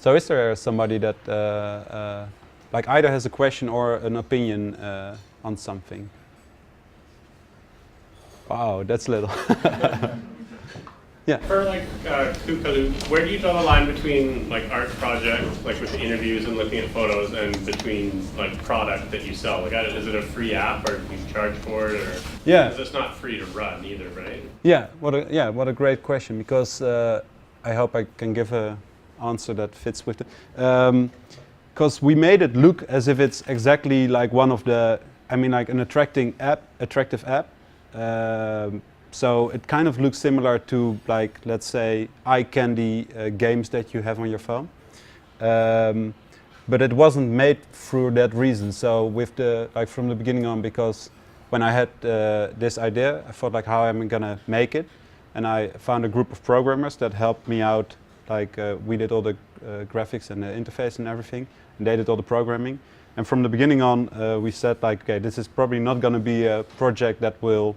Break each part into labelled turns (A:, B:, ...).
A: So is there somebody that like either has a question or an opinion on something? Wow, that's little. Yeah.
B: For like Kookaloo, where do you draw the line between like art project, like with the interviews and looking at photos, and between like product that you sell? Like, is it a free app, or do you charge for it, or?
A: Yeah.
B: Because it's not free to run either, right?
A: Yeah. What a great question, because I hope I can give a answer that fits with it. Because we made it look as if it's exactly like one of the, I mean, like an attractive app. So it kind of looks similar to, like, let's say, eye candy games that you have on your phone. But it wasn't made through that reason. So with the, like, from the beginning on, because when I had this idea, I thought, like, how am I gonna make it? And I found a group of programmers that helped me out. Like, we did all the graphics and the interface and everything, and they did all the programming. And from the beginning on, we said, like, okay, this is probably not gonna be a project that will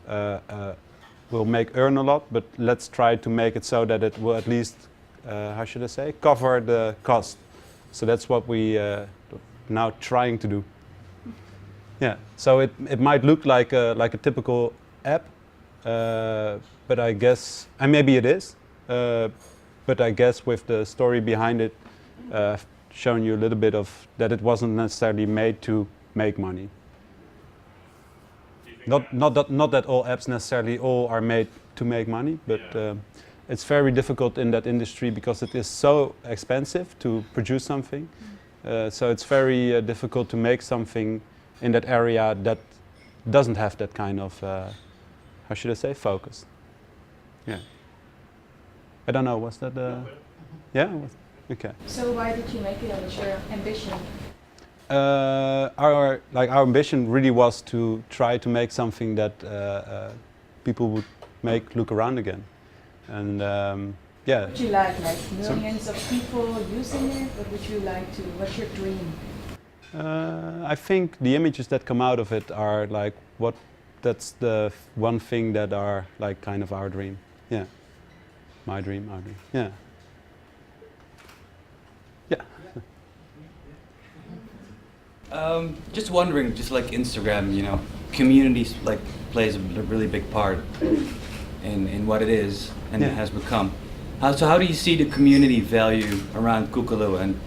A: earn a lot, but let's try to make it so that it will at least, how should I say, cover the cost. So that's what we now trying to do. Yeah. So it might look like a typical app, but I guess, and maybe it is, but I guess with the story behind it, showing you a little bit of that it wasn't necessarily made to make money. Not that all apps necessarily all are made to make money, but it's very difficult in that industry because it is so expensive to produce something. So it's very difficult to make something in that area that doesn't have that kind of, how should I say, focus. Yeah. I don't know, was that, yeah? Okay.
C: So why did you make it, and what's your ambition?
A: Our ambition really was to try to make something that people would make look around again, and yeah.
C: Would you like millions of people using it? What would you like to? What's your dream?
A: I think the images that come out of it are like what. That's the one thing that are like kind of our dream. Yeah. My dream. Our dream. Yeah. Yeah.
D: Just wondering, just like Instagram, you know, communities like plays a really big part in what it is and it has become. So how do you see the community value around Kookaloo, and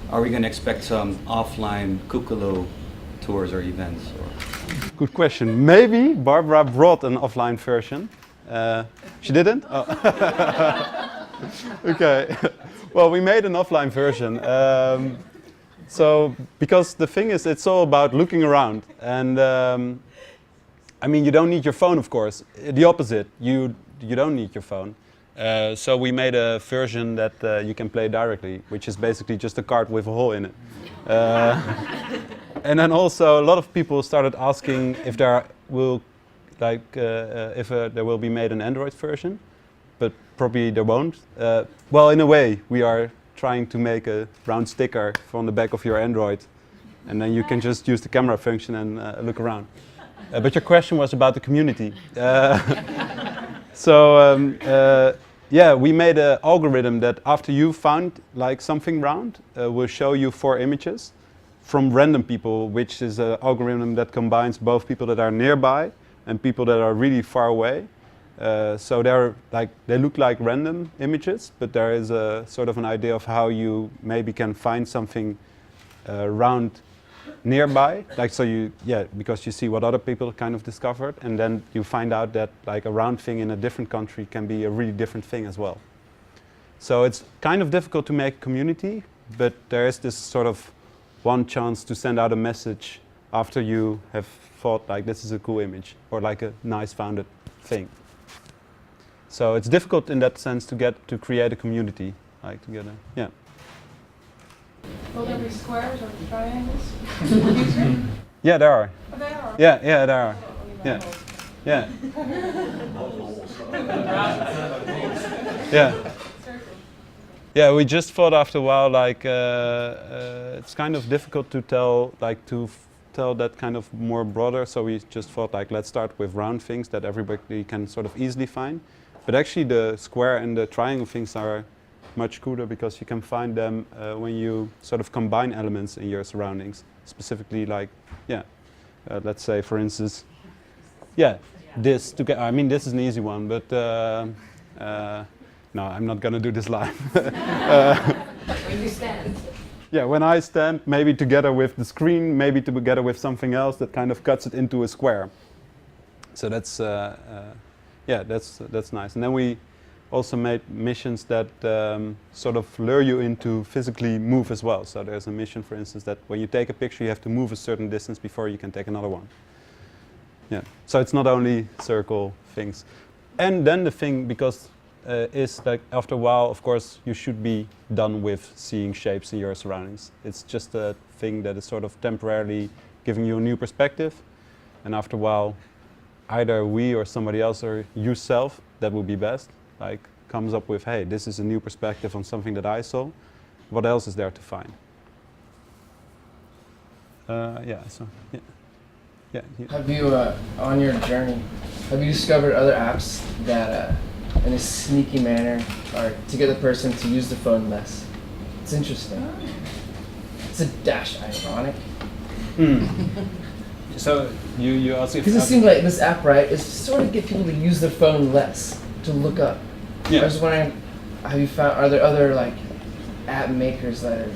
D: are we going to expect some offline Kookaloo tours or events? Or?
A: Good question. Maybe Barbara brought an offline version. She didn't? Oh. Okay. Well, we made an offline version. So, because the thing is, it's all about looking around, and I mean, you don't need your phone, of course. The opposite, you don't need your phone. So we made a version that you can play directly, which is basically just a card with a hole in it. And then also, a lot of people started asking if there will, there will be made an Android version, but probably there won't. Well, in a way, we are trying to make a round sticker from the back of your Android, and then you can just use the camera function and look around. But your question was about the community. Yeah, we made an algorithm that after you found like something round, will show you 4 images from random people, which is an algorithm that combines both people that are nearby and people that are really far away. So they look like random images, but there is a sort of an idea of how you maybe can find something round nearby, because you see what other people kind of discovered, and then you find out that like a round thing in a different country can be a really different thing as well. So it's kind of difficult to make community, but there is this sort of one chance to send out a message after you have thought like this is a cool image or like a nice founded thing. So it's difficult in that sense to create a community like together. Yeah.
C: Will there be squares or triangles?
A: Yeah, there are.
C: Oh, there are.
A: Yeah, there are. Yeah. Yeah. Yeah. Yeah, we just thought after a while, like it's kind of difficult to tell that kind of more broader. So we just thought, like, let's start with round things that everybody can sort of easily find. But actually, the square and the triangle things are much cooler because you can find them when you sort of combine elements in your surroundings. Specifically, like, let's say, for instance, this together. I mean, this is an easy one, but no, I'm not gonna do this live.
E: When you stand.
A: Yeah, when I stand, maybe together with the screen, maybe together with something else that kind of cuts it into a square. So that's that's nice. And then we also made missions that sort of lure you into physically move as well. So there's a mission, for instance, that when you take a picture, you have to move a certain distance before you can take another one. Yeah. So it's not only circle things. And then the thing, because is like after a while, of course, you should be done with seeing shapes in your surroundings. It's just a thing that is sort of temporarily giving you a new perspective. And after a while, either we or somebody else or yourself, that would be best, like comes up with, hey, this is a new perspective on something that I saw. What else is there to find?
F: Have you, on your journey, have you discovered other apps that, in a sneaky manner, are to get the person to use the phone less? It's interesting. It's a dash ironic.
A: So you also
F: Because it seems like this app, right, is sort of get people to use their phone less, to look up.
A: Yeah.
F: I was wondering, have you found, are there other like app makers that are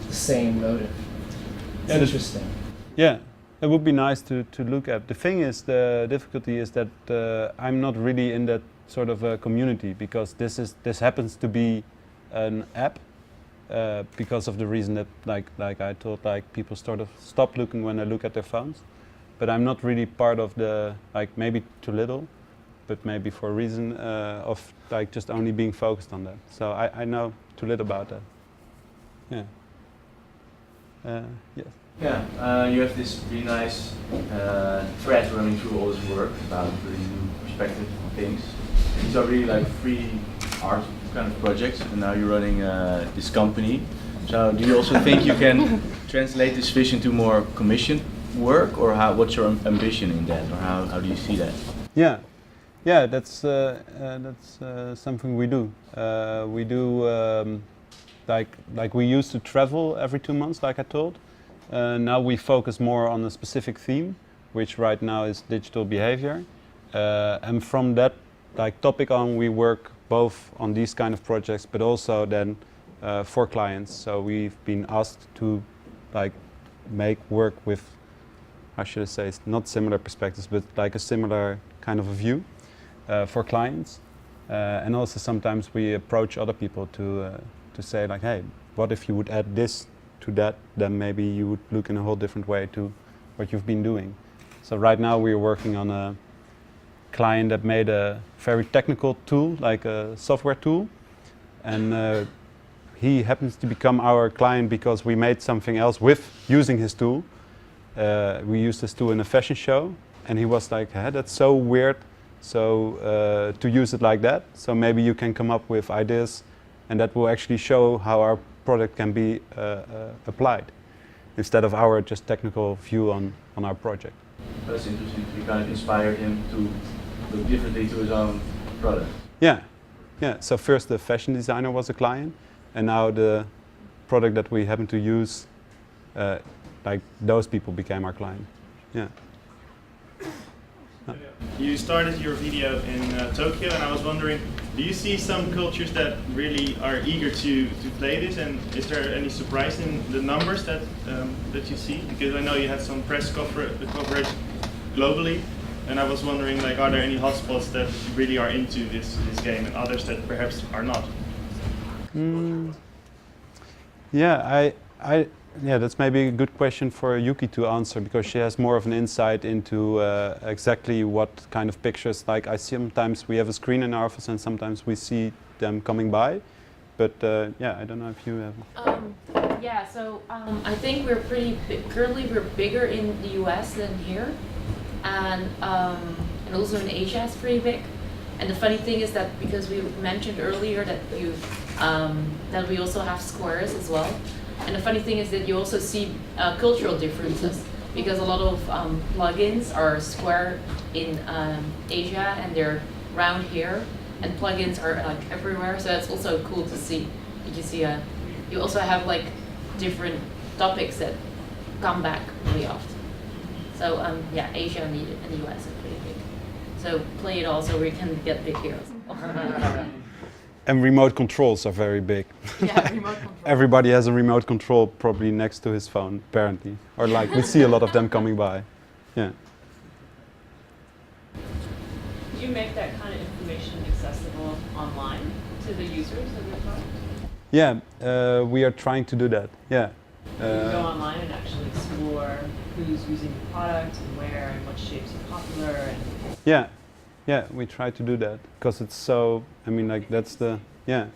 F: the same motive? It's interesting.
A: Yeah, it would be nice to look at. The thing is, the difficulty is that I'm not really in that sort of a community because this happens to be an app because of the reason that like I told, like people sort of stop looking when they look at their phones. But I'm not really part of the, like maybe too little, but maybe for a reason of like just only being focused on that. So I know too little about that. Yeah. Yes.
G: Yeah, you have this really nice thread running through all this work about really new perspective on things. These are really like free art kind of projects, and now you're running this company. So do you also think you can translate this vision to more commissioned work, or what's your ambition in that, or how do you see that?
A: Yeah, that's something we do. We do like we used to travel every 2 months, like I told. Now we focus more on a specific theme, which right now is digital behavior. And from that topic on, we work both on these kind of projects, but also then for clients. So we've been asked to make work with, how should I say, not similar perspectives, but like a similar kind of a view for clients. And also sometimes we approach other people to say like, hey, what if you would add this to that, then maybe you would look in a whole different way to what you've been doing. So right now we're working on a client that made a very technical tool, like a software tool, and he happens to become our client because we made something else with using his tool. We used this tool in a fashion show, and he was like, hey, that's so weird, so to use it like that, so maybe you can come up with ideas, and that will actually show how our product can be applied, instead of our just technical view on our project.
G: That's interesting. You kind of inspired him to look differently to his own product.
A: Yeah. So first the fashion designer was a client, and now the product that we happen to use, like those people became our client. Yeah.
H: You started your video in Tokyo, and I was wondering, do you see some cultures that really are eager to play this, and is there any surprise in the numbers that that you see? Because I know you had some press coverage globally, and I was wondering, like, are there any hotspots that really are into this game, and others that perhaps are not?
A: Yeah, that's maybe a good question for Yuki to answer, because she has more of an insight into exactly what kind of pictures. Like, sometimes we have a screen in our office and sometimes we see them coming by, but I don't know if you have.
E: I think we're pretty currently we're bigger in the US than here, and also in Asia it's pretty big. And the funny thing is that because we mentioned earlier that that we also have squares as well. And the funny thing is that you also see cultural differences, because a lot of plugins are square in Asia and they're round here. and plugins are like everywhere. So it's also cool to see. You see, you also have like different topics that come back really often. So yeah, Asia and the US are pretty big. So play it all so we can get big here.
A: And remote controls are very big.
E: Yeah, remote control.
A: Everybody has a remote control probably next to his phone, apparently. Or like we see a lot of them coming by. Yeah.
I: Do you make that kind of information accessible online to the users of your product?
A: Yeah, we are trying to do that. Yeah.
I: You go online and actually explore who's using the product and where and what shapes are popular. And
A: Yeah, we try to do that because it's so. I mean, like that's the yeah,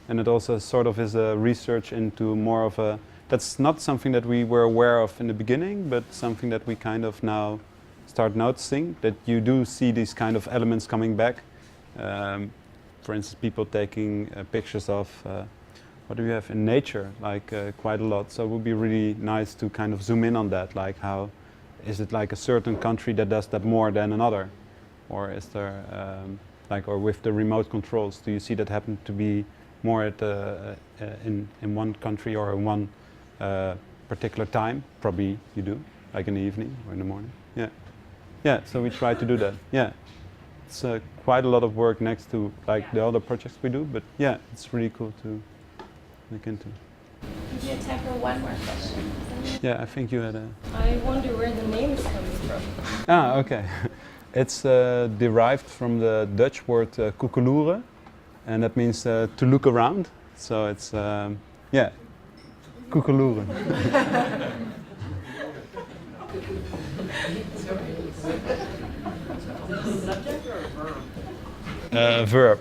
A: and it also sort of is a research into more of a. That's not something that we were aware of in the beginning, but something that we kind of now start noticing that you do see these kind of elements coming back. For instance, people taking pictures of what do we have in nature, like quite a lot. So it would be really nice to kind of zoom in on that, like how is it like a certain country that does that more than another, or is there like, or with the remote controls, do you see that happen to be more at in one country or in one particular time? Probably you do, like in the evening or in the morning. Yeah. So we try to do that. Yeah. It's quite a lot of work next to like the other projects we do, but yeah, it's really cool to look into.
J: We have time for one more question.
A: Yeah, I think you had a...
J: I wonder where the name is coming from.
A: Ah, okay. It's derived from the Dutch word koekeloeren, and that means to look around. So it's, yeah, koekeloeren.
I: Subject or a verb?
A: Verb.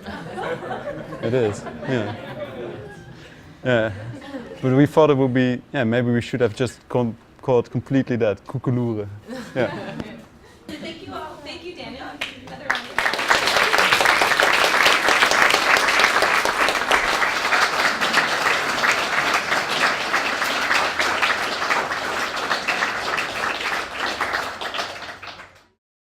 A: It is, yeah. Yeah. But we thought it would be, yeah, maybe we should have just called completely that, koekeloeren. Yeah.
J: Thank you all. Thank you, Daniel. Another round.